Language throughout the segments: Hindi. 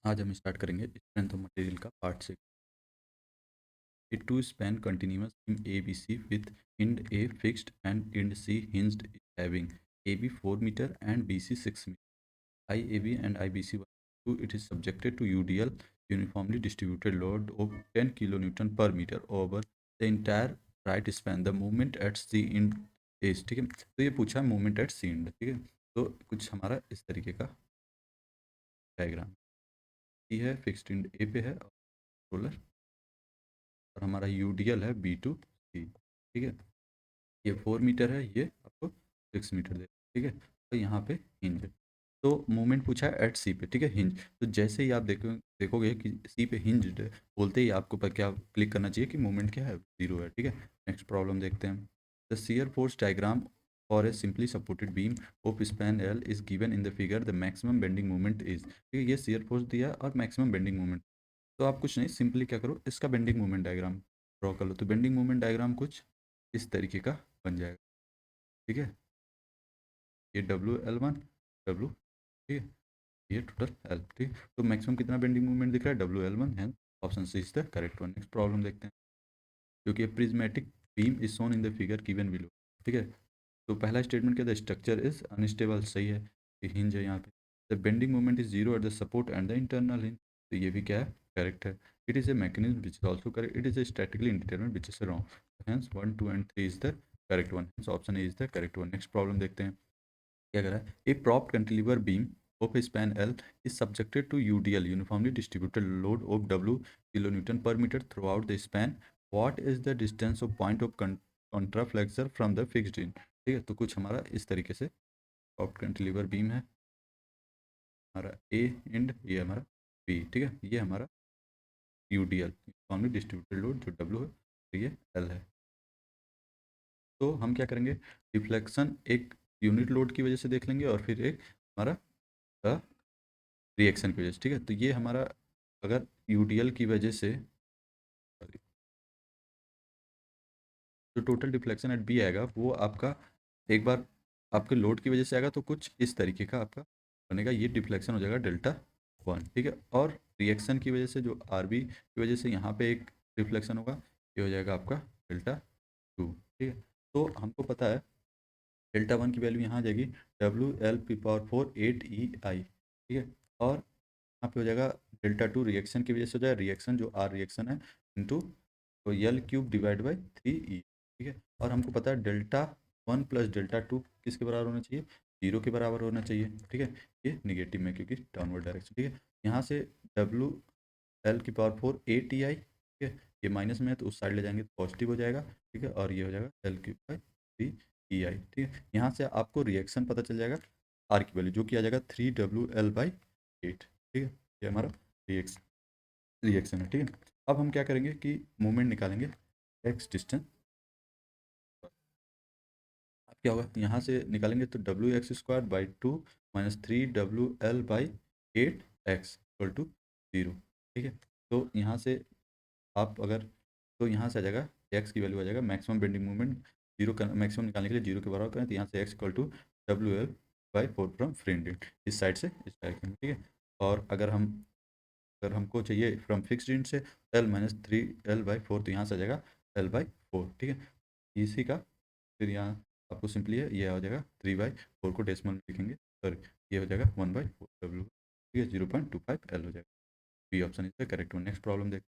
आज हम स्टार्ट करेंगे स्ट्रेंथ ऑफ मटेरियल का part 6। A two span continuous beam ABC with end A fixed and end C hinged is having AB 4 meter and BC 6 meter. IAB and IBC 2 it is subjected to UDL uniformly distributed load of 10 kilonewton per meter over the entire right span. The moment at C end is ठीक है। तो ये पूछा मोमेंट एट सी एंड, ठीक है। तो कुछ हमारा इस तरीके का डायग्राम ये है, फिक्स्ड एंड ए पे है रोलर, और हमारा यूडीएल है B to C, ठीक है। ये 4 मीटर है, ये आपको 6 मीटर दे, ठीक है। तो यहाँ पे हिंज है। तो मूवमेंट पूछा है एट सी पे, ठीक है, हिंज। तो जैसे ही आप देखोगे कि सी पे हिंज बोलते ही आपको पर क्या क्लिक करना चाहिए कि मूवमेंट क्या है, जीरो है, ठीक है। नेक्स्ट प्रॉब्लम देखते हैं। The shear force diagram for A simply supported beam of span L is given in the figure. The maximum bending moment is, ठीक है। ये शियर फोर्स दिया और मैक्सिमम बेंडिंग मोमेंट। तो आप कुछ नहीं, सिंपली क्या करो, इसका बेंडिंग मोमेंट डायग्राम ड्रॉ कर लो। तो बेंडिंग मोमेंट डायग्राम कुछ इस तरीके का बन जाएगा, ठीक है। ये W L1 W, ठीक है। ये टोटल L, ठीक है। तो मैक्सिमम कितना बेंडिंग मूवमेंट दिख रहा है, W L1 है। Option C is the correct one. Next problem देखते हैं। क्योंकि prismatic beam is shown in the figure given below, ठीक है। तो पहला स्टेटमेंट क्या था, स्ट्रक्चर इज अनस्टेबल, सही है। ये हिंज है यहाँ पे। The bending moment is zero at the support and the internal hinge, तो ये भी क्या है, करेक्ट है। It is a mechanism which is also correct. It is a statically indeterminate which is wrong. Hence 1 2 and 3 is the correct one. Option A is the correct one. Next problem देखते हैं क्या करा है। A propped cantilever beam of span L is subjected to UDL uniformly distributed load of W kilo newton per metre throughout the span. What is the distance of point of contraflexure from the fixed in, ठीक है। तो कुछ हमारा इस तरीके से प्रॉप्ड कैंटिलीवर बीम है, हमारा ए एंड ये हमारा बी, ठीक है। ये हमारा यूडीएल यूनिफॉर्मली डिस्ट्रीब्यूटेड लोड जो डब्ल्यू है, तो ये एल है। तो हम क्या करेंगे, डिफ्लेक्शन एक यूनिट लोड की वजह से देख लेंगे और फिर एक हमारा रिएक्शन की वजह से, ठीक है। तो ये हमारा अगर यूडीएल की वजह से जो टोटल डिफ्लेक्शन एट बी आएगा वो आपका एक बार आपके लोड की वजह से आएगा, तो कुछ इस तरीके का आपका बनेगा। ये डिफ्लेक्शन हो जाएगा डेल्टा 1, ठीक है। और रिएक्शन की वजह से जो आर बी की वजह से यहाँ पे एक रिफ्लेक्शन होगा, ये हो जाएगा आपका डेल्टा 2, ठीक है। तो हमको पता है डेल्टा 1 की वैल्यू यहाँ आ जाएगी WL⁴ 8 EI, ठीक है। और यहाँ पे हो जाएगा डेल्टा 2 रिएक्शन की वजह से हो जाएगा, रिएक्शन जो आर रिएक्शन है इंटू तो L³/3E, ठीक है। और हमको पता है डेल्टा 1 प्लस डेल्टा 2 किसके बराबर होना चाहिए, जीरो के बराबर होना चाहिए, ठीक है। ये निगेटिव में क्योंकि डाउनवर्ड डायरेक्शन, ठीक है। यहाँ से WL⁴ 8 EI, ठीक है। ये माइनस में है तो उस साइड ले जाएंगे तो पॉजिटिव हो जाएगा, ठीक है। और ये हो जाएगा L³/3EI, ठीक है। यहाँ से आपको रिएक्शन पता चल जाएगा आर की वैल्यू जो कि आ जाएगा 3WL/8, ठीक है। ये हमारा रिएक्शन रिएक्शन है, ठीक है। अब हम क्या करेंगे कि मोमेंट निकालेंगे एक्स डिस्टेंस। अब क्या होगा, यहाँ से निकालेंगे तो WX²/2 minus 3WL/8 equal to 0, ठीक है। तो यहाँ से आप अगर तो यहाँ से आ जाएगा एक्स की वैल्यू आ जाएगा मैक्सिमम बेंडिंग मूवमेंट जीरो का मैक्सिमम निकालने के लिए जीरो के बराबर करें, तो यहाँ से x equal to WL/4 from free ended इस साइड से इस डायरेक्शन में, ठीक है। और अगर हमको चाहिए फ्रॉम फिक्स्ड इंड से L-3L/4, तो यहाँ से आ जाएगा L/4, ठीक है। इसी का फिर यहाँ आपको सिंपली है ये आ जाएगा 3/4 को डेसिमल में लिखेंगे, सॉरी ये हो जाएगा 1/4 W, ठीक है। 0.25 L हो जाएगा। बी ऑप्शन इसका करेक्ट वन। नेक्स्ट प्रॉब्लम देख,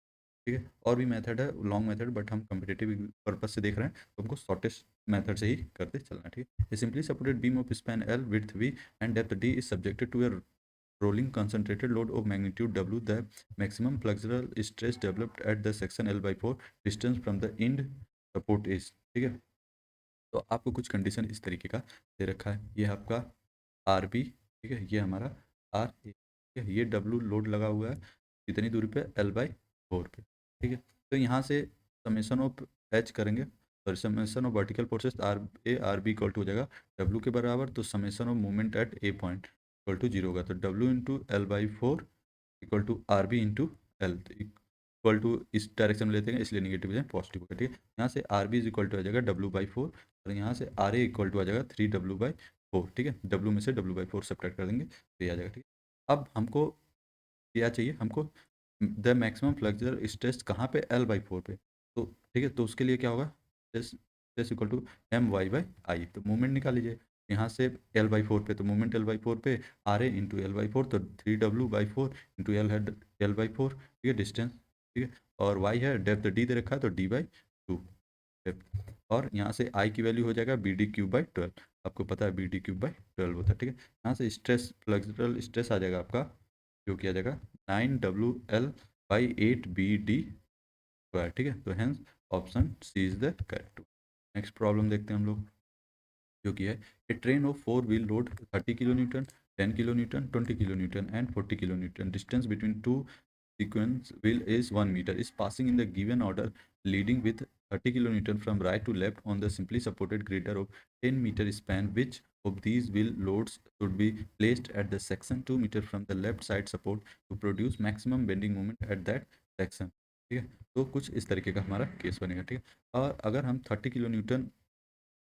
ठीक है। और भी मेथड है, लॉन्ग मेथड, बट हम कम्पिटेटिव पर्पज से देख रहे हैं तो हमको शॉर्टेस्ट मेथड से ही करते चलना है, ठीक है। Simply supported beam of span L width v and depth d is subjected to a rolling concentrated load of magnitude W. The maximum flexural stress developed at the section L/4 distance from the end support is, ठीक है। तो आपको कुछ कंडीशन इस तरीके का दे रखा है। ये आपका आर बी, ठीक है। ये हमारा आर ए, ठीक है। ये डब्लू लोड लगा हुआ है कितनी दूरी पे, L/4 पे, ठीक है। तो यहाँ से समेसन ऑफ एच करेंगे, sorry summation of vertical forces R B equal to हो जाएगा डब्लू के बराबर, तो summation of movement at A point equal to zero होगा। तो W × L/4 equal to R B into L, equal to इस डायरेक्शन में लेते हैं इसलिए निगेटिव है पॉजिटिव होगा, ठीक है। यहाँ से R B is equal to आ जाएगा W/4 और यहाँ से आर ए इक्वल टू आ जाएगा 3W/4, ठीक है। डब्लू में से W/4 सब्ट्रैक्ट कर देंगे तो ये आ जाएगा, ठीक है। अब हमको क्या चाहिए हमको, द मैक्सिमम फ्लेक्सर स्ट्रेस कहाँ पे, L/4 पे। तो ठीक है, तो उसके लिए क्या होगा, stress stress equal to MY/I, तो मूवमेंट निकाल लीजिए यहाँ से L/4 पे, तो मूवमेंट L/4 पे RA इंटू L/4, तो 3W/4 इंटू L/4, ठीक है डिस्टेंस, ठीक है, और Y है डेप्थ D दे रखा है तो D/2 डेप्थ, और यहाँ से I की वैल्यू हो जाएगा BD³/12, आपको पता है BD³/12 होता है, ठीक है। यहाँ से स्ट्रेस, फ्लेक्सुरल स्ट्रेस आ जाएगा आपका, जो किया जाएगा 9WL/8BD², ठीक है, तो hence option C is the correct. Next problem देखते हैं हम लोग, जो कि है a train of 4 wheel load 30 kN, 10 kN, 20 kN and 40 kN, distance between two sequence wheel is 1 meter, is passing in the given order leading with 30 kN from right to left on the simply supported girder of 10-meter span. Which of these wheel loads should be placed at the section 2 meter from the left side support to produce maximum bending moment at that section, ठीक है। तो कुछ इस तरीके का हमारा केस बनेगा, ठीक है। और अगर हम 30 kN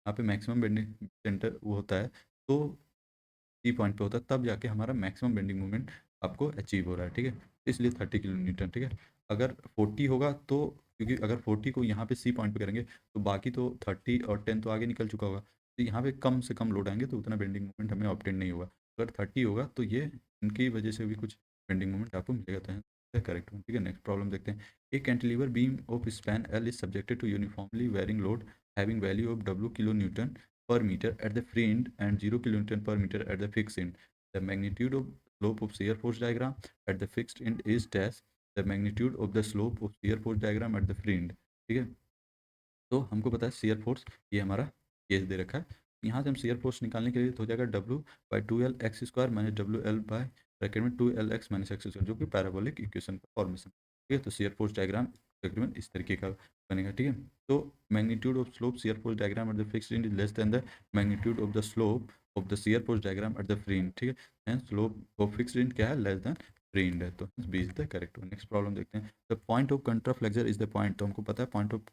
यहाँ पे मैक्सिमम बेंडिंग सेंटर वो होता है, तो सी पॉइंट पे होता है, तब जाके हमारा मैक्सिमम बेंडिंग मोमेंट आपको अचीव हो रहा है, ठीक है, इसलिए 30 kN, ठीक है। अगर 40 होगा तो, क्योंकि अगर 40 को यहाँ पे सी पॉइंट पे करेंगे तो बाकी तो 30 और 10 तो आगे निकल चुका होगा, तो यहाँ पे कम से कम लोड आएंगे तो उतना बेंडिंग मोमेंट हमें ऑब्टेन नहीं होगा। अगर 30 होगा तो ये इनकी वजह से भी कुछ बेंडिंग मोमेंट आपको मिलेगा, तो है करेक्ट, ठीक है। नेक्स्ट प्रॉब्लम देखते हैं, a cantilever beam of span L is subjected to uniformly varying load having value of W kN per meter at the free end and 0 kN per meter at the fixed end. The magnitude of slope of shear force diagram at the fixed end is dash the magnitude of the slope of shear force diagram at the free end, ठीक है। तो हमको पता है शेयर फोर्स, ये हमारा केस दे रखा है, यहाँ से हम शेयर फोर्स निकालने के लिए तो हो जाएगा W/2L x² minus WL bye bracket में 2LX माइनस x², जो कि पैराबोलिक इक्वेशन का फॉर्मेशन, ठीक है। तो शेयर फोर्स डायग्राम तकरीबन इस तरीके का बनेगा, ठीक है। तो magnitude of slope shear force diagram at the fixed and is less than the magnitude of the slope of the shear force diagram at the free and, ठीक है। स्लोप ऑफ फिक्स्ड एंड क्या है, लेस देन फ्री एंड है, तो B is the correct one. Next problem देखते हैं, the point of contraflexure is the point, तो हमको पता है पॉइंट ऑफ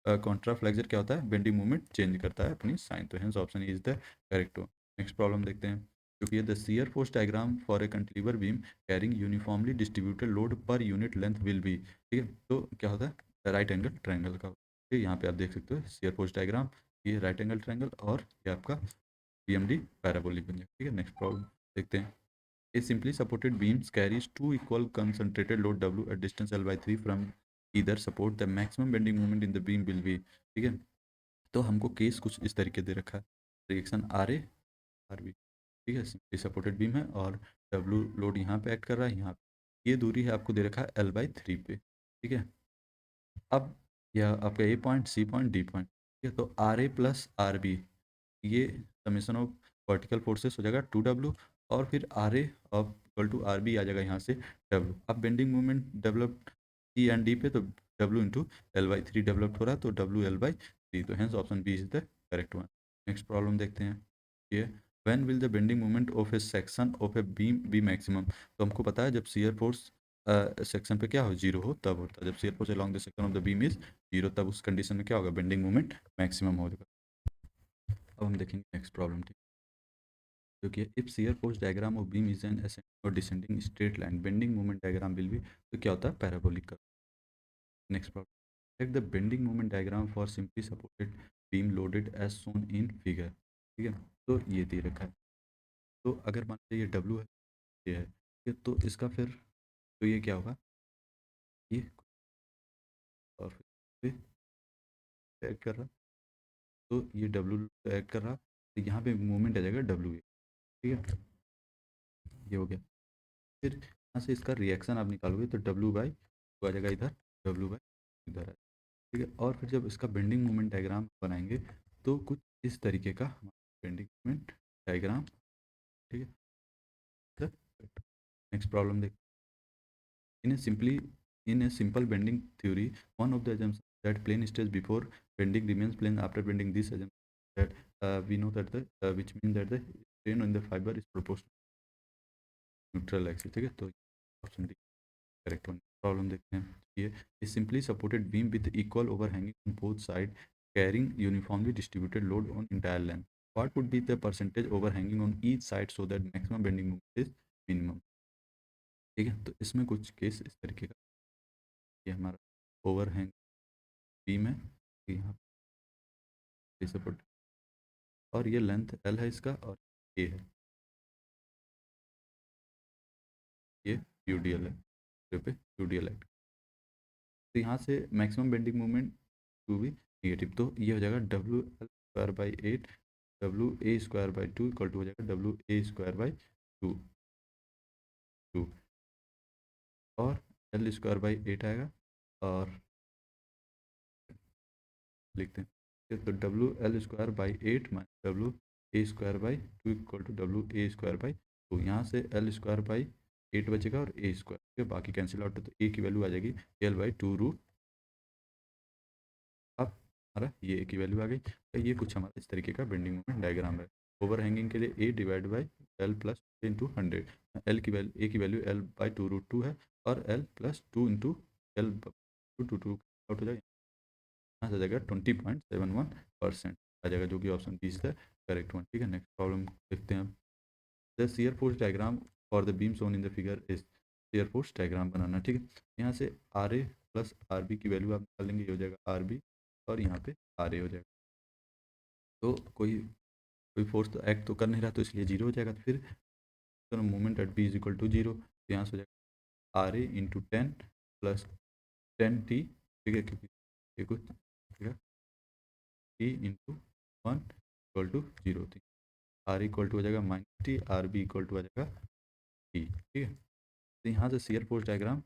कॉन्ट्रा फ्लेक्सर क्या होता है, बेंडिंग मूवमेंट चेंज करता है अपनी साइन, तो hence option is the correct one. Next problem देखते हैं, क्योंकि ये the shear force diagram for a cantilever beam carrying uniformly distributed load पर यूनिट लेंथ विल बी, ठीक है। तो क्या होता है, राइट एंगल ट्रायंगल का, ठीक है। यहाँ पे आप देख सकते हो शियर फोर्स डायग्राम, ये राइट एंगल ट्रायंगल, और ये आपका PMD पैराबोलिक बन जाएगा, ठीक है। नेक्स्ट प्रॉब्लम देखते हैं, a simply supported beams carries two equal concentrated load W at distance L/3 from either support. The maximum bending moment in the beam will be, ठीक है। तो हमको केस कुछ इस तरीके दे रखा है, रिएक्शन RA RB, ठीक है, सिंपली सपोर्टेड बीम है और W लोड यहाँ पे एक्ट कर रहा है, यहाँ पे ये दूरी है आपको दे रखा है L/3 पे, ठीक है। अब यह आपका A point, C point, D point, ठीक है। तो RA प्लस RB, ये समेशन ऑफ वर्टिकल फोर्सेस हो जाएगा 2W, और फिर RA of equal to RB आ जाएगा यहाँ से W। अब bending moment develop C and D पे, तो W इंटू L/3 डेवलप हो रहा है, तो WL/3, तो hence option B is the correct one. Next problem देखते हैं, ये when will the bending moment of a section of a beam be maximum, तो हमको पता है जब शियर फोर्स सेक्शन पे क्या हो, जीरो हो, तब होता है जब shear force along the section of the beam is zero, तब उस कंडीशन में क्या होगा, बेंडिंग मोमेंट मैक्सिमम होगा। अब हम देखेंगे नेक्स्ट प्रॉब्लम, ठीक, जो कि if shear force diagram of beam is an ascending और descending straight line, bending moment diagram will be, तो क्या होता है, पैराबोलिक का। Next problem, take the bending moment diagram for simply supported beam loaded as shown in figure, ठीक है। तो ये दे रखा है, तो अगर मान लीजिए ये W है, ये है, ठीक है, तो इसका फिर तो ये क्या होगा, ये, और फिर ऐड कर रहा, तो ये W ऐड कर रहा, तो यहाँ पे मूवमेंट आ जाएगा W, ठीक है, ये हो गया। फिर यहाँ से इसका रिएक्शन आप निकालोगे तो W/, आ जाएगा इधर, W/, इधर है, ठीक है। और फिर जब इसका बेंडिंग मोमेंट डायग्राम बनाएंगे तो कुछ इस तरीके का हमारा बेंडिंग मोमेंट डायग्राम, ठीक है। नेक्स्ट प्रॉब्लम देख, in a simply in a simple bending theory, one of the assumptions that plane stays before bending remains plane after bending. This assumption that we know that the which means that the strain on the fiber is proportional to neutral axis, ठीक है। तो option D correct one. Problem देखते हैं, ये is simply supported beam with equal overhanging on both sides carrying uniformly distributed load on entire length. What would be the percentage overhanging on each side so that maximum bending moment is minimum? ठीक है। तो इसमें कुछ केस इस तरीके का, ये हमारा ओवरहैंग बीम है, यहाँ पे सपोर्ट, और ये लेंथ एल है इसका, और ये है, ये यूडीएल है, यहाँ पे यूडीएल है। तो यहाँ से मैक्सिमम बेंडिंग मोमेंट टू भी निगेटिव, तो ये हो जाएगा WL²/8, WA²/2 इक्वल टू हो जाएगा WA²/2, और L²/8 आएगा, और लिखते हैं तो WL²/8 minus WA²/2 equal to WA²/2, यहाँ से L²/8 बचेगा और A², बाकी कैंसिल आउट है, तो A की वैल्यू आ जाएगी L/2 अब हमारा ये ए की वैल्यू आ गई। तो ये कुछ हमारा इस तरीके का बेंडिंग मोमेंट डायग्राम है। ओवर हैंगिंग के लिए A/L+L+2 एल की वैल्यू, ए की वैल्यू L/2√2 है, और L+2 × L/2 आउट हो जाएगा, यहाँ से आ जाएगा 20.71% आ जाएगा, जो कि ऑप्शन बी है करेक्ट वन। ठीक है, नेक्स्ट प्रॉब्लम देखते हैं। The shear force diagram for the beam shown in the figure is, shear force diagram बनाना। ठीक है, यहाँ से RA+RB की वैल्यू आप निकालेंगे, ये हो जाएगा RB, और यहाँ पे RA हो जाएगा। तो कोई कोई फोर्स तो एक्ट तो कर नहीं रहा, तो इसलिए जीरो हो जाएगा। तो फिर moment at B is equal to zero, तो यहाँ से हो जाएगा RA × 10 + 10T। ठीक है, क्योंकि ये कुछ T × 1 = 0, R इक्वल टू हो जाएगा -T, RB इक्वल टू आ जाएगा T। ठीक है, तो यहाँ से shear force diagram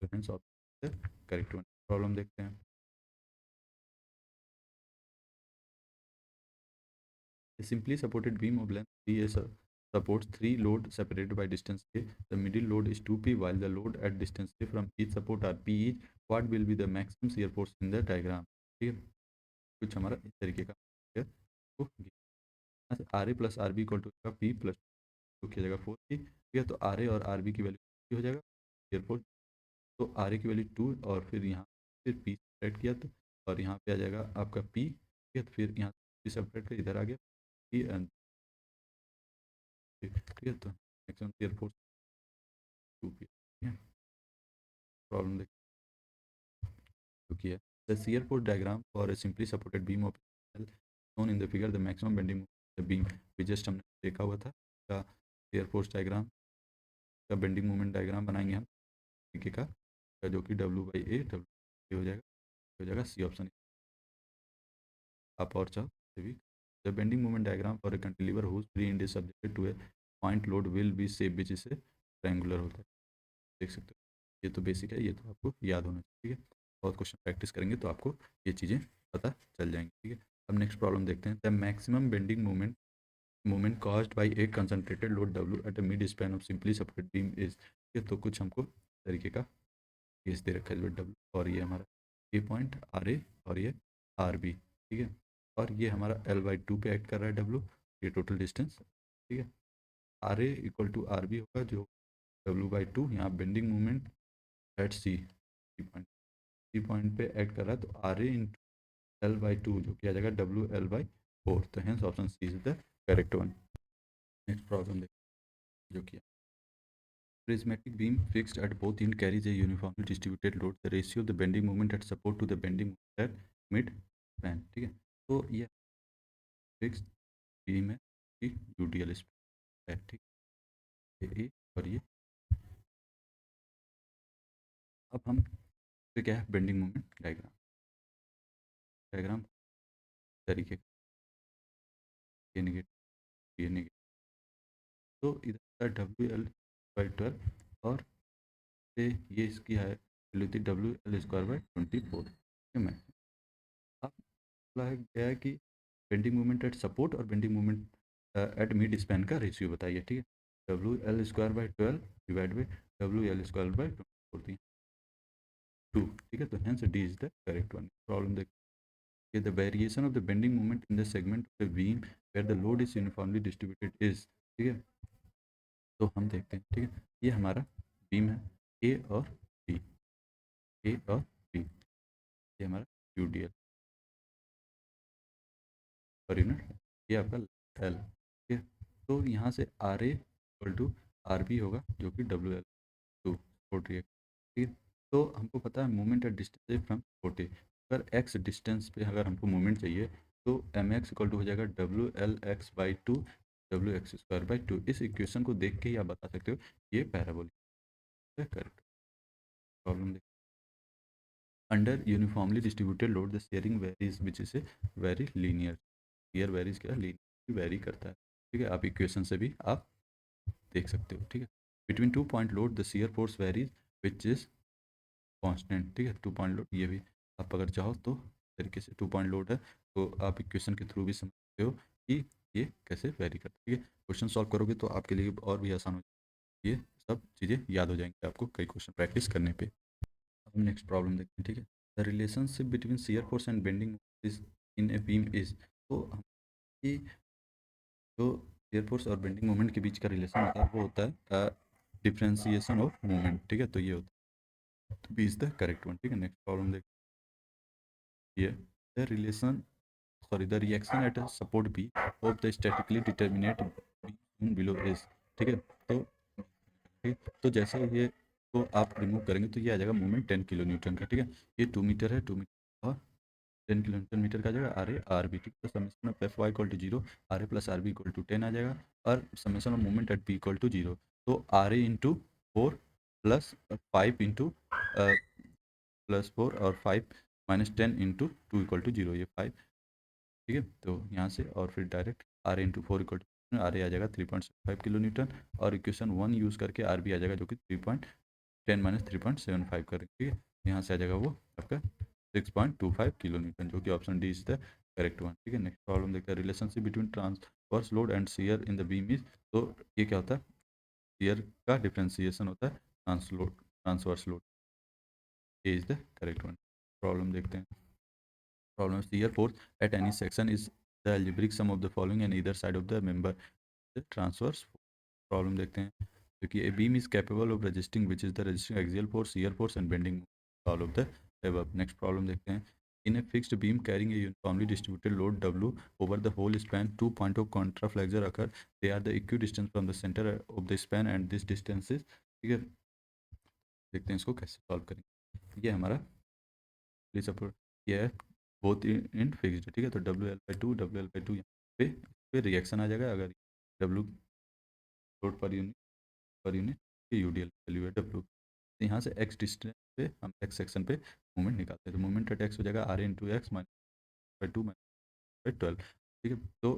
reference option correct one. Problem देखते हैं। A simply supported beam of length BA supports three load separated by distance A. The middle load is 2P while the load at distance A from each support are P each. What will be the maximum shear force in the diagram? ठीक है, कुछ हमारा इस तरीके का तो R A plus R B equal to P plus two किया जाएगा 4P। ठीक है, तो आर ए और आर बी की वैल्यू हो जाएगा शेयर फोर्स, तो आर ए की वैल्यू 2, और फिर यहाँ फिर पी सेपरेट किया, तो और यहाँ पे आ जाएगा आपका पी। ठीक है, तो फिर यहाँ पी सेपरेट कर इधर आ गया पी एंड, ठीक है, तो मैक्सिमम शियर फोर्स 2P। ठीक है, प्रॉब्लम देख चुकी है। The shear force diagram for A simply supported beam of shown in the figure the maximum bending the beam भी जस्ट हमने देखा हुआ था का शियर फोर्स डायग्राम का बेंडिंग मोमेंट डायग्राम बनाएंगे हम तरीके का जो कि W/A हो जाएगा, हो जाएगा सी ऑप्शन। आप और चाहो भी, the bending moment diagram for a cantilever whose free end is subjected to a point load will be shape which से ट्रायंगुलर होता है, देख सकते हो। ये तो बेसिक है, ये तो आपको याद होना चाहिए। ठीक है, बहुत क्वेश्चन प्रैक्टिस करेंगे तो आपको ये चीज़ें पता चल जाएंगी। ठीक है, अब नेक्स्ट प्रॉब्लम देखते हैं। The maximum bending moment caused by a concentrated load W at a mid span of simply supported beam is, ये तो कुछ हमको तरीके का केस दे रखा है W, और ये हमारा ए पॉइंट RA, और ये RB। ठीक है, और ये हमारा L/2 पे एक्ट कर रहा है W, ये टोटल डिस्टेंस। ठीक है, RA इक्वल टू RB होगा, जो W/2, यहाँ bending moment at C point पे एक्ट कर रहा है, तो RA × L/2 जो किया जाएगा WL/4, तो hence option C is the correct one. Next problem जो कि prismatic beam fixed at both ends carries a uniformly distributed load. The ratio of the bending moment at support to the bending moment at mid span। ठीक है, तो ये फिक्स बीम है कि यूडीएल है। ठीक है, ये और ये अब हम तो क्या है बेंडिंग मोमेंट डायग्राम डायग्राम तरीके का, ये नेगेटिव ये नेगेटिव, तो इधर WL/12 और से ये इसकी है वैल्यू थी WL²/24। ठीक है, मैं अब बोला गया है कि बेंडिंग मोमेंट एट सपोर्ट और bending moment eight mid span का रेशियो बताइए। ठीक है, WL²/12 डिवाइड बाई WL²/24, 2। ठीक है, तो hence D is the correct one. Problem देखिए, the variation of the bending moment in the segment of the beam where the load is uniformly distributed is. ठीक है, तो हम देखते हैं। ठीक है, ये हमारा बीम है ए और बी, ए और बी, ये हमारा यूडीएल पर यूनिट, ये आपका एल। ठीक है, तो यहाँ से R A equal to R B होगा जो कि W L two support reaction, ठीक है। तो हमको पता है moment at distance from support A, अगर एक्स डिस्टेंस पे अगर हमको मोमेंट चाहिए तो एम एक्स इक्वल टू हो जाएगा W L x by two W x square by two. इस इक्वेशन को देख के ही आप बता सकते हो ये पैराबोलिक है। करेक्ट प्रॉब्लम देख, under uniformly distributed load the sharing varies which is a very linear, year varies क्या लीनियर वेरी करता है, ठीक है। आप इक्वेशन से भी आप देख सकते हो, ठीक है। Between two point load the shear force varies which is constant, ठीक है। टू पॉइंट लोड ये भी आप अगर चाहो तो तरीके से टू पॉइंट लोड है तो आप इक्वेशन के थ्रू भी समझ सकते हो कि ये कैसे वेरी करता है, ठीक है। क्वेश्चन सॉल्व करोगे तो आपके लिए और भी आसान हो जाएगा, ये सब चीज़ें याद हो जाएंगी आपको कई क्वेश्चन प्रैक्टिस करने पे। अब हम नेक्स्ट प्रॉब्लम देखते हैं, ठीक है। The relationship between shear force and bending is in a beam is, तो हम ये जो शियर फोर्स और बेंडिंग मोमेंट के बीच का रिलेशन होता है वो होता है डिफ्रेंसिएशन ऑफ मोमेंट, ठीक है। तो ये होता है तो B is the correct one, ठीक है। नेक्स्ट प्रॉब्लम देखिए, the relation sorry the reaction at support B of the statically determinate be below is, ठीक है। तो ठीक, तो जैसे ये को आप रिमूव करेंगे तो ये आ जाएगा मोमेंट 10 किलो न्यूटन का, ठीक है। ये 2 मीटर है, 2 मीटर और 10 किलो न्यूटन मीटर का आ जाएगा आर ए आर बी, ठीक। तो summation of F Y equal to zero, R A plus R B equal to 10 आ जाएगा, और summation of moment at B equal to zero. तो R A into 4 plus 5 into plus 4 और 5 minus 10 into two equal to zero, ये 5, ठीक है। तो यहाँ से और फिर direct R into four equal to R A आ जाएगा 3.75 किलो न्यूटन, और इक्वेशन 1 यूज़ करके आर बी आ जाएगा जो कि 3.10 माइनस 3.75 करेंगे, ठीक है। यहाँ से आ जाएगा वो आपका 6.25 किलो न्यूटन, जो कि option D is the correct one, ठीक है। नेक्स्ट प्रॉब्लम देखते हैं, relationship between transverse load and shear in the beam is, तो ये क्या होता है, शियर का डिफ्रेंसिएशन होता है transverse load, A is the correct one. Problem देखते हैं, problem shear force at any section is the algebraic sum of the following and either side of the member the transverse। Problem देखते हैं, क्योंकि a beam is capable of resisting which is the resisting axial force, shear force and bending moment, all of the above। next problem देखते हैं, in a fixed beam carrying a uniformly distributed load W over the whole span, 2 points of contraflexure occur, they are the equidistant from the center of the span and this distance is, ठीक है। देखते हैं इसको कैसे सॉल्व करेंगे। ये हमारा प्लीज सपोर्ट, ये है बोथ इन फिक्स्ड, ठीक है। तो डब्ल्यू एल बाई टू यहाँ पे रिएक्शन आ जाएगा, अगर W load per unit U D L value है डब्ल्यू। तो यहाँ से एक्स डिस्टेंस पे हम एक्स सेक्शन पे मूवमेंट निकालते हैं, तो मूवमेंट एट एक्स हो जाएगा R into x minus by two minus by 12, ठीक है। तो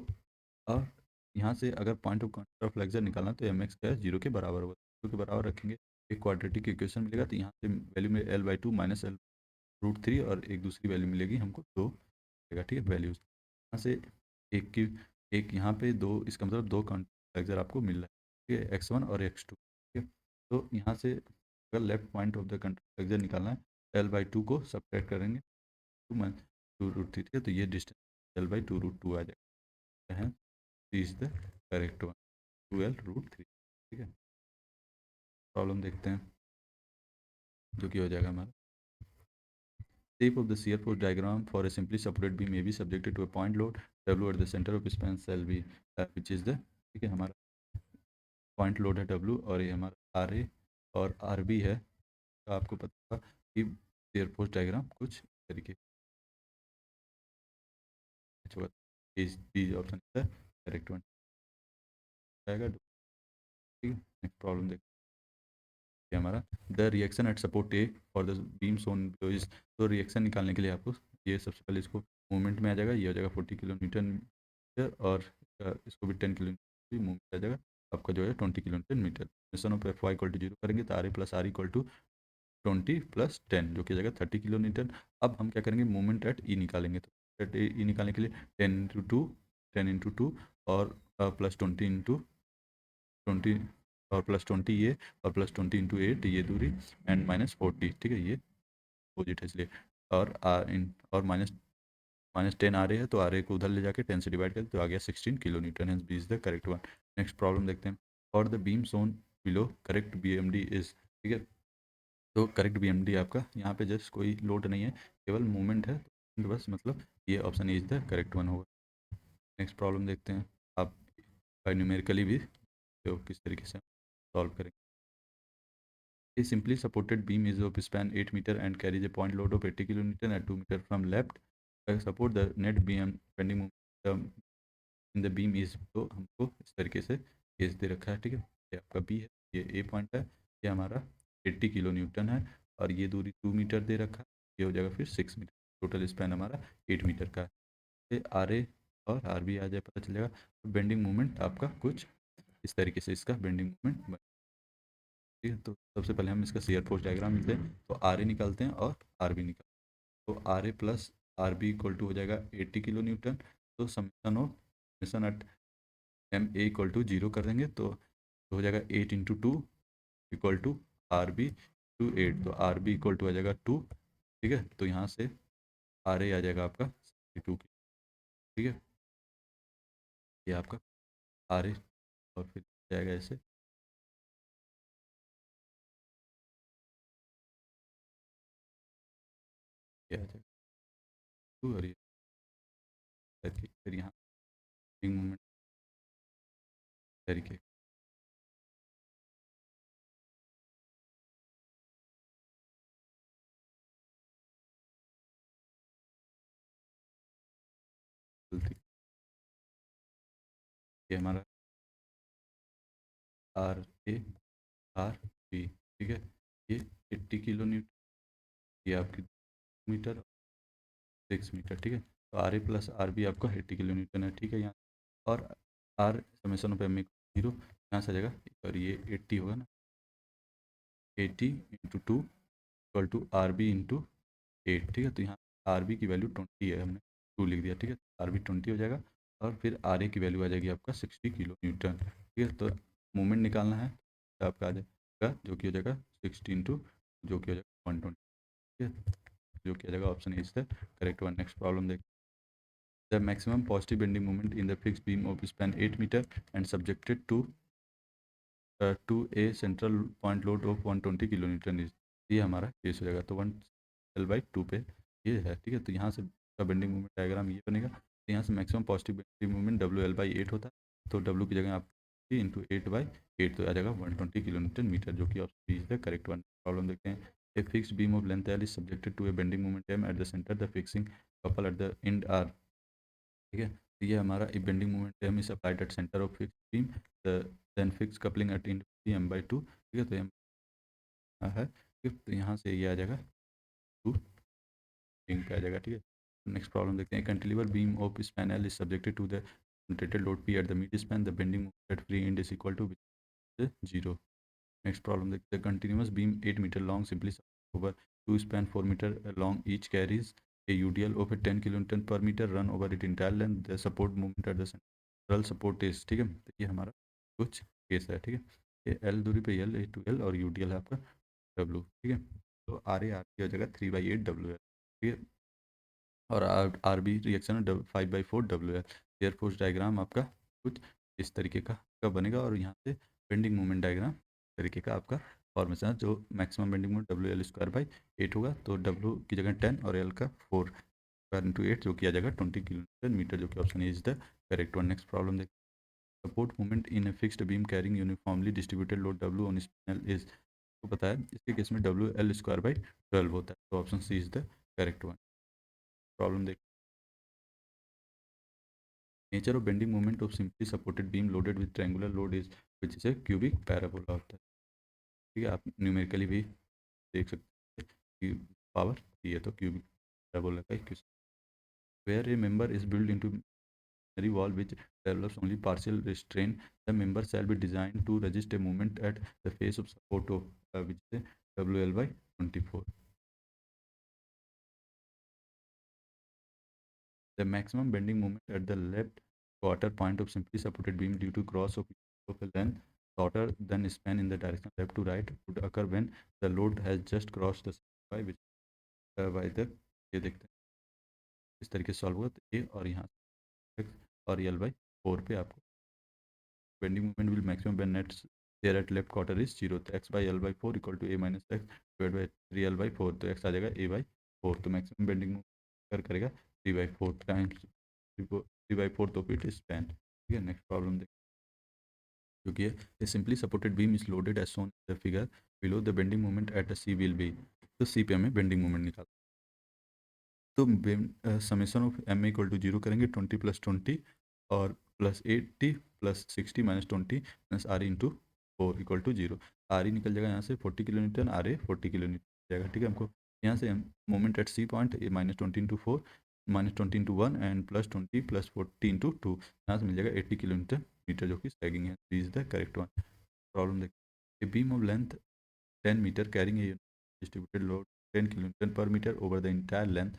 और यहाँ से अगर point of contact of flexure निकालना तो एम एक्स क्या है, जीरो के बराबर होगा, जीरो के बराबर रखेंगे एक क्वाड्रेटिक इक्वेशन मिलेगा, तो यहाँ से वैल्यू में L by two minus L root three, और एक दूसरी वैल्यू मिलेगी हमको दो मिलेगा, ठीक है। वैल्यूज यहाँ से एक की एक यहाँ पे दो, इसका मतलब दो कॉन्टैक्ट आपको मिल रहा है, ठीक है, x1 और x2, ठीक है। तो यहाँ से अगर left point of the contact निकालना है, एल बाई टू को सब्ट्रैक्ट करेंगे, two minus two root three, ठीक है। तो ये distance L by two root two आ जाएगा, है is the correct one, 12 root 3, ठीक है। प्रॉब्लम देखते हैं जो कि हो जाएगा हमारा, shape of the shear force diagram for a simply supported beam may be subjected to a point load W at the center of span cell B, which is the, ठीक है, हमारा पॉइंट लोड है W, और ये हमारा आर ए और आर बी है। तो आपको पता होगा कि shear force डायग्राम कुछ तरीके से होगा, इज ऑप्शन है करेक्ट वन आएगा, ठीक है। नेक्स्ट प्रॉब्लम देखते हैं हमारा, the reaction at support A for the beam shown below is, तो रिएक्शन निकालने के लिए आपको ये सबसे पहले इसको मूवमेंट में आ जाएगा, ये हो जाएगा 40 किलो न्यूटन मीटर, और इसको भी 10 किलो मूवमेंट आ जाएगा, आपका जो है 20 kilo newton metre. Summation of F Y equal to zero करेंगे तो R A plus R equal to 20 + 10 जो कि आ जाएगा 30 किलो न्यूटन। अब हम क्या करेंगे, मूवमेंट एट ई निकालेंगे, तो एट ई निकालने के लिए 10 × 2 10 × 2 और +20 और +20 ये, और +20 × 8 ये दूरी, एंड -40, ठीक है, ये अपोजिट है इसलिए, और और माइनस 10 आ रहे हैं, तो आ रहे को उधर ले जाके 10 से डिवाइड कर, तो आ गया 16 kilo newton, hence B is the correct one. Next problem देखते हैं, और the beam shown below correct B M D is, ठीक है। तो करेक्ट बी एम डी आपका यहाँ पे जस्ट कोई लोड नहीं है, केवल मूवमेंट है, तो बस मतलब ये option is the correct one होगा। नेक्स्ट प्रॉब्लम देखते हैं, आप बाई न्यूमेरिकली भी तो किस तरीके से सॉल्व करेंगे। A simply supported beam is of span 8 meter and carries a point load of 80 kilonewton at 2 meter from left. Support the net beam bending moment in the beam is, तो हमको इस तरीके से केस दे रखा है, ठीक है। ये आपका बी है, ये ए पॉइंट है, ये हमारा 80 किलो न्यूटन है, और ये दूरी 2 मीटर दे रखा है, ये हो जाएगा फिर 6 मीटर। टोटल स्पैन हमारा 8 मीटर का है। आर ए और आर बी आ जाए पता चलेगा। तो बेंडिंग मोमेंट आपका कुछ इस तरीके से इसका बेंडिंग मोमेंट, ठीक है। तो सबसे पहले हम इसका शेयर फोर्स डायग्राम मिलते हैं, तो आर ए निकालते हैं और आर बी निकालते हैं। तो R A plus R B equal to हो जाएगा 80 किलो न्यूटन। तो summation at M A equal to zero कर देंगे, तो हो जाएगा 8 × 2 equal to R B to 8। तो आर बी इक्वल टू आ जाएगा 2, ठीक है। तो यहाँ से आर ए आ जाएगा आपका 62 की, ठीक है। ये आपका आर ए, और फिर जाएगा ऐसे, ये आ जाएगा 2, और ये फिर यहाँ मूवमेंट तरीके चलती, ये हमारा आर ए आर बी, ठीक है। ये 80 किलो न्यूटन, ये आपकी मीटर, 6 मीटर, ठीक है। तो R A plus R B आपका 80 किलो न्यूटन है, ठीक है। यहाँ और R summation of M zero यहाँ से आ जाएगा, और ये 80 होगा ना, 80 × 2 equal to R B into 8, ठीक है। तो यहाँ आर बी की वैल्यू 20 है, हमने 2 लिख दिया, ठीक है। आर बी 20 हो जाएगा, और फिर आर ए की वैल्यू आ जाएगी आपका 60 किलो न्यूटन, ठीक है। तो मूवमेंट निकालना है, तो आपका आ जाएगा जो कि हो जाएगा 60 इंटू जो कि हो जाएगा 120, ठीक है। जो कि आ जाएगा option is the correct one. Next problem देख, the maximum positive bending moment in the fix beam of span 8 metre and subjected to a central point load of 120 kilo newton is, ये हमारा केस हो जाएगा। तो 1L/2 पे ये है, ठीक है। तो यहाँ से का बेंडिंग मोमेंट डायग्राम ये बनेगा। तो यहाँ से maximum positive bending moment WL/8 होता है, तो W की जगह आप इंटू 8/8, तो आ जाएगा 120 किलो न्यूटन मीटर, जो कि option is the correct one. Problem देखते हैं। A fixed beam of length L is subjected to a bending moment M at the centre, the fixing couple at the end are, ठीक है। तो ये हमारा एक bending moment M is applied at centre of fix beam, then fix coupling at end M/2, ठीक है। तो M है, ठीक है। तो यहाँ से ये आ जाएगा 2 बीम पे आ जाएगा, ठीक है। नेक्स्ट प्रॉब्लम देखते हैं। Cantilever beam of span L is subjected to the concentrated load P at the mid span, the bending moment at free end is equal to 0। Next problem देखते हैं। Continuous beam 8 metre long simply over two span 4 metre long each carries a UDL of a 10 kilonewton per metre run over it entire length, the support movement at the central support is, ठीक है। तो ये हमारा कुछ केस है, ठीक है। ये एल दूरी पे एल, ए टू एल, और यूडीएल है आपका डब्लू, ठीक है। तो आर की हो जाएगा 3/8 WL, ठीक है। और आर बी रिएक्शन है 5/4 WL। एयर फोर्स डायग्राम आपका कुछ इस तरीके का बनेगा, और यहाँ से बेंडिंग मोमेंट डायग्राम तरीके का आपका फॉर्मेशन है। जो मैक्सिमम बेंडिंग मोमेंट WL²/8 होगा, तो W की जगह 10 और L का 4 × 8, जो किया जाएगा 20 किलोमीटर मीटर, जो कि option is the correct one. Next problem देख, support movement in a fixed beam carrying uniformly distributed load W on spinal is, तो पता है इसके केस में WL²/12 होता है, तो option C is the correct one. Problem देख, nature of bending moment of simply supported beam loaded with triangular load is, which is a cubic parabola होता है, ठीक है। आप न्यूमेरिकली भी देख सकते हैं कि पावर ये तो क्यूबिक पैराबोला का equation. Where a member is build into masonry wall which develops only partial restraint, the member shall be designed to resist a movement at the face of support of which is WL/24. The maximum bending moment at the left quarter point of simply supported beam due to cross of a length shorter than span in the direction left to right would occur when the load has just crossed the by which by the, ये देखते हैं इस तरीके से सॉल्व होगा। तो ए और यहाँ x और L/4 पे आपको bending moment will maximum when net there at left quarter is 0, तो x/L/4 equal to a minus x divide by 3L/4, तो x आ जाएगा a/4, तो मैक्सिमम बेंडिंग कर करेगा 3/4 टाइम्स 3/4 तो फिट स्पैन, ठीक है। नेक्स्ट प्रॉब्लम देख, क्योंकि a simply supported beam is loaded as shown in the figure below. The bending moment at C will be, तो C पे हमें बेंडिंग मोमेंट निकाल, तो summation of M equal to zero करेंगे, 20 + 20 और +80 +60 -20 -RE into 4 equal to zero. RE निकल जाएगा यहाँ से 40 kilo newton, RA 40 kilo newton जाएगा। ठीक है, हमको यहाँ से moment at C point -20 into 4 -20 into 1 and +20 +40 into 2, यहाँ से मिल जाएगा 80 किलो न्यूटन मीटर, जो कि सैगिंग है। This is the correct one. Problem देखिए, a beam of length 10 metre carrying a distributed load 10 kilonewton per meter over the entire length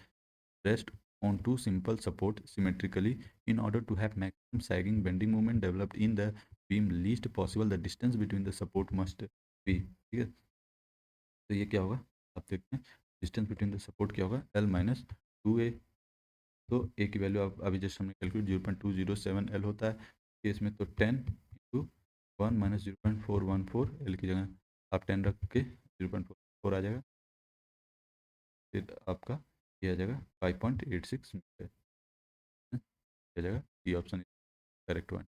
rest on two simple support symmetrically. In order to have maximum sagging bending moment developed in the beam least possible, the distance between the support must be, ठीक है, तो ये क्या होगा आप देखते हैं, डिस्टेंस बिटवीन द सपोर्ट क्या होगा, L-2A। तो ए की वैल्यू आप अभी जस्ट हमने कैलकुलेट 0.207 L होता है केस में, तो 10 × 1 - 0.414 L की जगह आप 10 रख के 0.44 आ जाएगा, फिर आपका ये आ जाएगा 5.86 मीटर आ जाएगा। ये option correct one,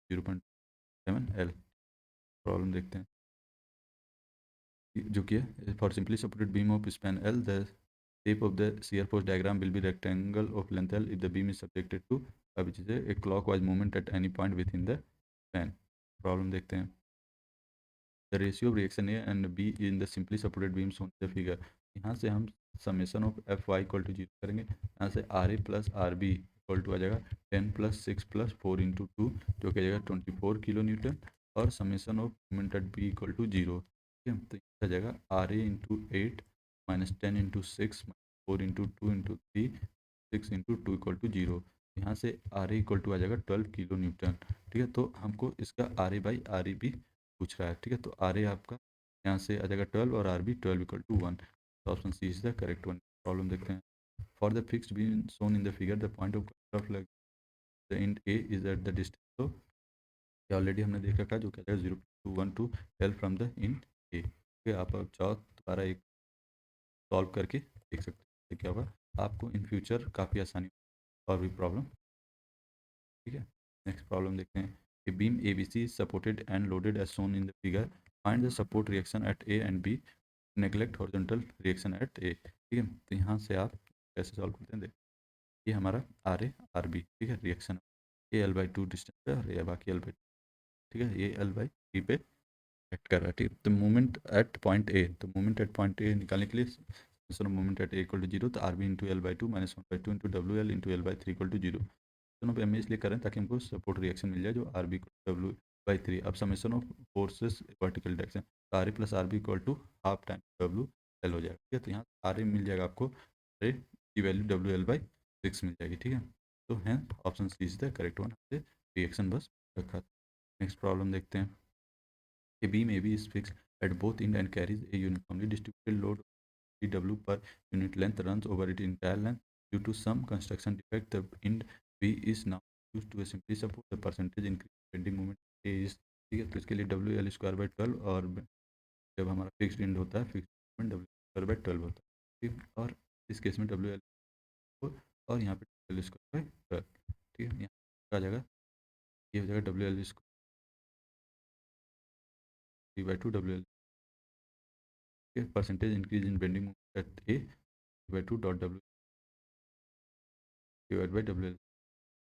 0.7 L। Problem देखते हैं, जो कि है for simply supported beam of span L, the shape of the shear force diagram will be rectangle of length L if the beam is subjected to which is a clockwise movement at any point within the span। Problem देखते हैं, the ratio of reaction A and B in the simply supported beams on the figure. यहाँ से हम summation of F Y equal to zero करेंगे, यहाँ से R A plus R B equal to आ जाएगा 10 + 6 + 4 इंटू 2, जो कि आ जाएगा 24 किलो न्यूटन, और summation of moment at B equal to zero. ठीक है, तो यहाँ आ जाएगा R A into 8 -10 into 6 -4 into 2 into 3 6 into 2 equal to zero. यहाँ से आर ए इक्वल टू आ जाएगा 12 किलो न्यूटन। ठीक है, तो हमको इसका R A by R E भी पूछ रहा है। ठीक है, तो आर ए आपका यहाँ से आ जाएगा 12 और आर बी 12 इक्वल टू 1, तो option C is the correct one. Problem देखते हैं, for the fixed beam shown in the figure the point of the end A is at the distance, तो ये ऑलरेडी हमने देख रखा है, जो क्या है 0.212 L फ्रॉम द इन ए। ठीक है, आप अब चाहो दोबारा एक सॉल्व करके देख सकते हैं क्या होगा, आपको इन फ्यूचर काफ़ी आसानी और भी प्रॉब्लम। ठीक है, नेक्स्ट प्रॉब्लम देखते हैं, a beam A B C supported and loaded as shown in the figure, find the support reaction at A and B, neglect horizontal reaction at A. ठीक है, तो यहाँ से आप कैसे सॉल्व करते हैं, देख, ये हमारा आर ए आर बी, ठीक है, रिएक्शन ए L/2 डिस्टेंस पे और ये बाकी L/2, ठीक है, ये L/3 पे एक्ट कर रहा है। ठीक है, तो मोमेंट एट पॉइंट ए, तो मोमेंट एट पॉइंट ए निकालने के लिए sir moment at A equal to zero, तो R B into L/2 -1/2 into W L into L/3 equal to zero. दोनों पे हम इसलिए करें ताकि हमको सपोर्ट रिएक्शन मिल जाए, जो आर बी W/3। अब summation of forces vertical direction, तो R A plus R B equal to half time WL हो जाएगा। ठीक है, तो यहाँ आर ए मिल जाएगा आपको, आर ए की वैल्यू WL/6 मिल जाएगी। ठीक है, तो है option C is the correct one, reaction बस रखा। नेक्स्ट प्रॉब्लम देखते हैं, a beam AB is fixed at both end and carries a uniformly distributed load PW per unit length, runs over its entire length. Due to some construction defect, the end B is now used to simply support the percentage increase bending moment A is, ठीक है, तो इसके लिए WL²/12, और जब हमारा फिक्स्ड एंड होता है फिक्स W²/12 होता है। ठीक, और इस केस में WL4 और यहाँ पे WL²/12। ठीक है, यहाँ आ जाएगा, ये हो जाएगा WL3/2 WL percentage increase in bending moment at A/2 dot W divide by WL,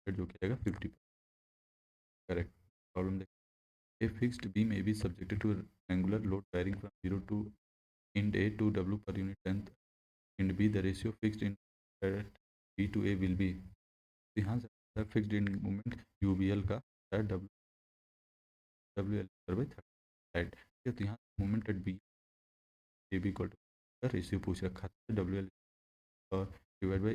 जो कि आएगा 50। करेक्ट। प्रॉब्लम देखिए, a fixed beam A B subjected to triangular load varying from 0 to end A to W per unit length, end B the ratio fixed in B to A will be. तो यहाँ से फिक्स्ड इन मोमेंट UBL का WL/30 है, तो यहाँ moment at B A B equal to ratio पूछ रखा था WL और divide by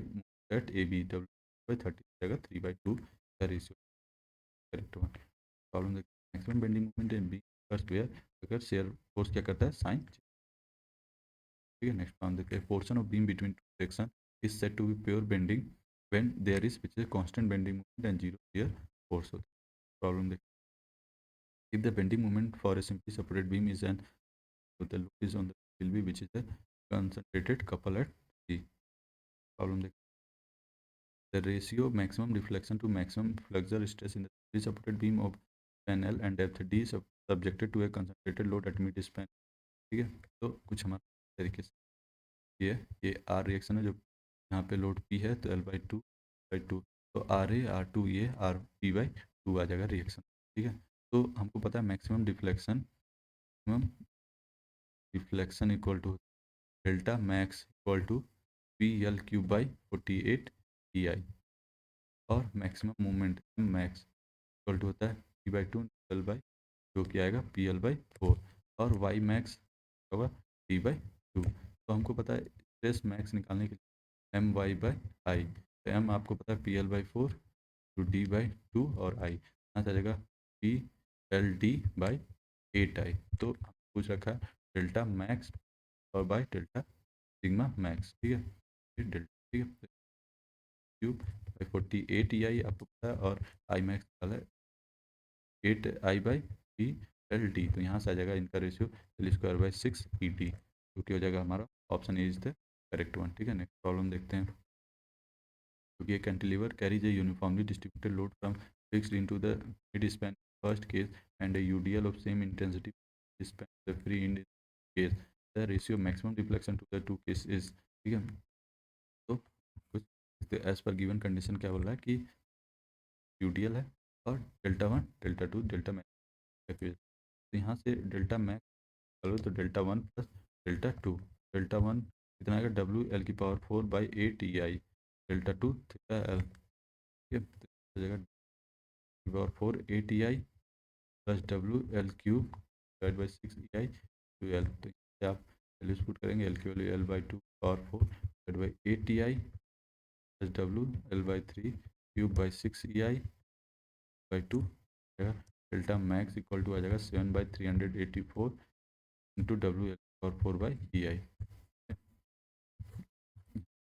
at A B W/30 जाएगा 3/2 का रेशियो, करेक्ट वन। प्रॉब्लम देखिए, maximum bending moment in B first where अगर शेयर फोर्स क्या करता है, साइन। ठीक है, नेक्स्ट प्रॉब्लम देखते हैं, portion of beam between two section is said to be pure bending when there is which is constant bending moment and zero shear force होता है। प्रॉब्लम देखिए, if the bending moment for a simply supported beam is an, so the load is on the will be which is a concentrated couple at C। Problem देखिए, the ratio of maximum deflection to maximum flexure stress in the simply supported beam of span L and depth D subjected to a concentrated load at mid span. ठीक है, तो कुछ हमारे तरीके से ये आर रिएक्शन है, जो यहाँ पे लोड पी है तो L/2 तो आर ए आर टू ये आर पी बाई टू आ जाएगा रिएक्शन। ठीक है, तो हमको पता है maximum deflection equal to delta max equal to P L cube by 48 T I, और maximum movement max equal to होता है P/2 एल बाई, जो कि आएगा PL/4, और वाई मैक्स होगा D/2। तो हमको पता है स्ट्रेस मैक्स निकालने के लिए My/I, तो M आपको पता है PL/4 टू D/2 और I यहाँ से आ जाएगा PLD/8I। तो पूछ रखा है डेल्टा मैक्स और बाय डेल्टा सिग्मा मैक्स। ठीक है, ये डेल्टा, ठीक है, क्यूब बाई 48 EI आपको पता है, और आई मैक्स निकाला है 8I/PLD, तो यहाँ से आ जाएगा इनका रेशियो L²/6 ET, जो कि हो जाएगा हमारा option A is the correct one. ठीक है, नेक्स्ट प्रॉब्लम देखते हैं। क्योंकि एक cantilever carries a uniformly distributed load from fixed into the mid span first case and a UDL of same intensity span the free in case, the ratio maximum deflection to the two case is. ठीक है, तो कुछ एज पर गिवन कंडीशन क्या बोल रहा है कि यूडीएल है और डेल्टा 1 डेल्टा 2 डेल्टा मैक्स, तो यहाँ से डेल्टा मैक्स करो तो डेल्टा 1 प्लस डेल्टा 2, डेल्टा 1 कितना आएगा W L⁴/8 EI, delta 2 theta L. ठीक है, तो हो जाएगा W⁴ 8 EI plus WL³ / 6 EI/L। तो यहाँ से आप वैल्यूज पुट करेंगे, एल की value L/2⁴/8 EI plus WL/3³ / 6 EI/2, delta max equal to आ जाएगा 7/384 इंटू WL⁴/EI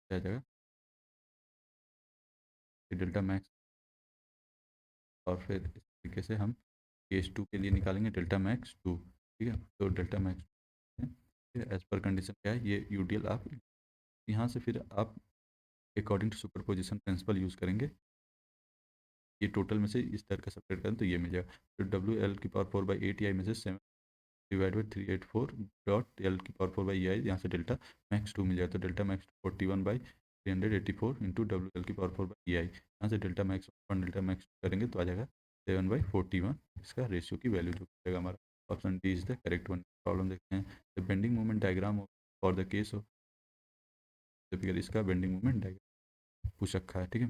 आ जाएगा डेल्टा मैक्स। और फिर इस तरीके से हम केस 2 के लिए निकालेंगे डेल्टा मैक्स 2। ठीक है, तो डेल्टा मैक्स एज पर कंडीशन क्या है, ये यूडीएल आप यहाँ से फिर आप according to superposition principle use करेंगे, ये टोटल में से इस तरह का सेपरेट करें तो ये मिल जाएगा। तो WL⁴/8 EI में से 7/384 डॉट L⁴/EI, यहाँ से डेल्टा मैक्स 2 मिल जाएगा, तो डेल्टा मैक्स 41/384 इंटू WL⁴/EI, यहाँ से डेल्टा मैक्स 1 डेल्टा मैक्स करेंगे तो आ जाएगा 7/41, इसका रेशियो की वैल्यू जो जाएगा हमारा option D is the correct one. Problem देखते हैं, the bending moment diagram for the case of the figure, इसका बेंडिंग मोमेंट डायग्राम पूछ रखा है। ठीक है,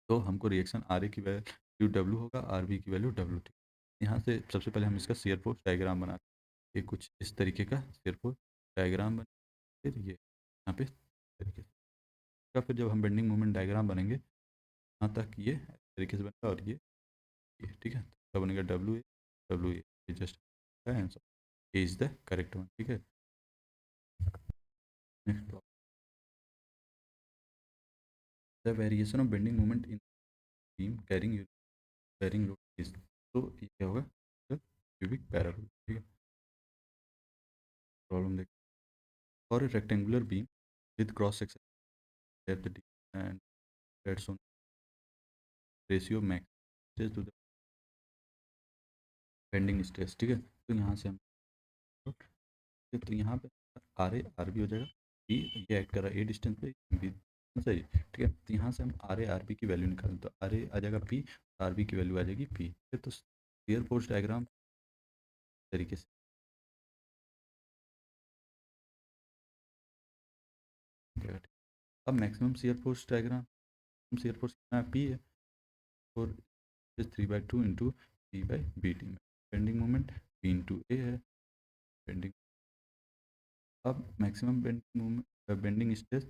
तो हमको रिएक्शन आर ए की वैल्यू डब्ल्यू होगा, आर बी की वैल्यू डब्ल्यू। ठीक, यहाँ से सबसे पहले हम इसका शेयर फोर्स डायग्राम बनाते हैं, ये कुछ इस तरीके का शेयर फोर्स डायग्राम बन, फिर ये यहाँ पे तरीके से का, फिर जब हम बेंडिंग मोमेंट डायग्राम बनेंगे यहाँ तक ये तरीके से बनेगा, और ये ठीक है, तो बनेगा W A just answer A is the correct one. ठीक है, next, the variation of bending moment in beam carrying load is, तो ये क्या होगा, क्यूबिक पैराबोल। ठीक है, प्रॉब्लम देख, for a rectangular beam with cross section depth d and that's on ratio max to the bending stress. ठीक है, तो यहाँ से हम तो यहाँ पे आर ए आर बी हो जाएगा, बी ये ऐड कर रहा है ए डिस्टेंस पे बी, सही। ठीक है, तो यहाँ से हम आर ए आर बी की वैल्यू निकालें तो आर ए आ जाएगा पी, आर बी की वैल्यू आ जाएगी पी। ठीक है, तो शियर फोर्स डायग्राम तरीके से जाएगा। अब maximum shear force diagram, shear force कितना है, पी है, और 3/2 इंटू P/BT में बेंडिंग मोमेंट P इंटू ए है बेंडिंग। अब maximum bending moment bending stress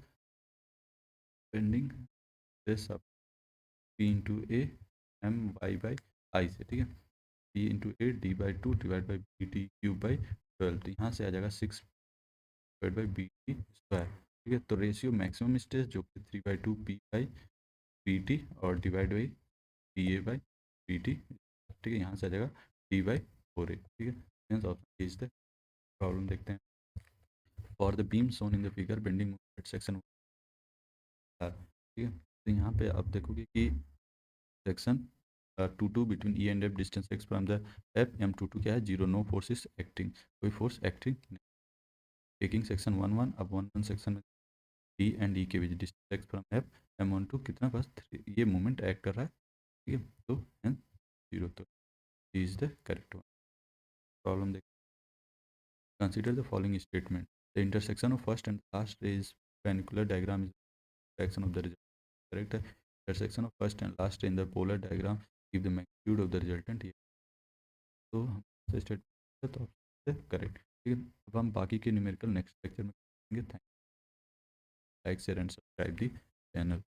अब P इंटू ए एम वाई/आई से। ठीक है, P into A D/2 divide by BT³ / 12, तो यहाँ से आ जाएगा 6/BT²। ठीक है, तो रेशियो मैक्सिमम स्ट्रेस जो कि 3/2 P/BT और डिवाइड बाई PA/BT। ठीक है, यहाँ से आ जाएगा D/4A। ठीक है, hence option is the problem देखते हैं, for the beam shown in the figure bending moment section. ठीक है, तो यहाँ पे आप देखोगे कि section two two between E and F, distance x from the F, M two two क्या है, zero, no force is acting, कोई फोर्स एक्टिंग नहीं। टेकिंग सेक्शन वन वन, अब वन वन सेक्शन में डी एंड ई के बीच distance x from F, M one two कितना, बस थ्री, ये मूवमेंट एक्ट कर रहा है, ठीक है, तो एन जीरो, तो D is the correct one. Problem देख, consider the following statement, the intersection of first and last ray is perpendicular diagram is direction of the result, correct है, intersection of first and last ray in the polar diagram give the magnitude of the resultant, ये तो हम स्टेटमेंट तो करेक्ट, ठीक है। अब हम बाकी के न्यूमेरिकल नेक्स्ट लेक्चर में करेंगे। Thank, like share and subscribe the channel.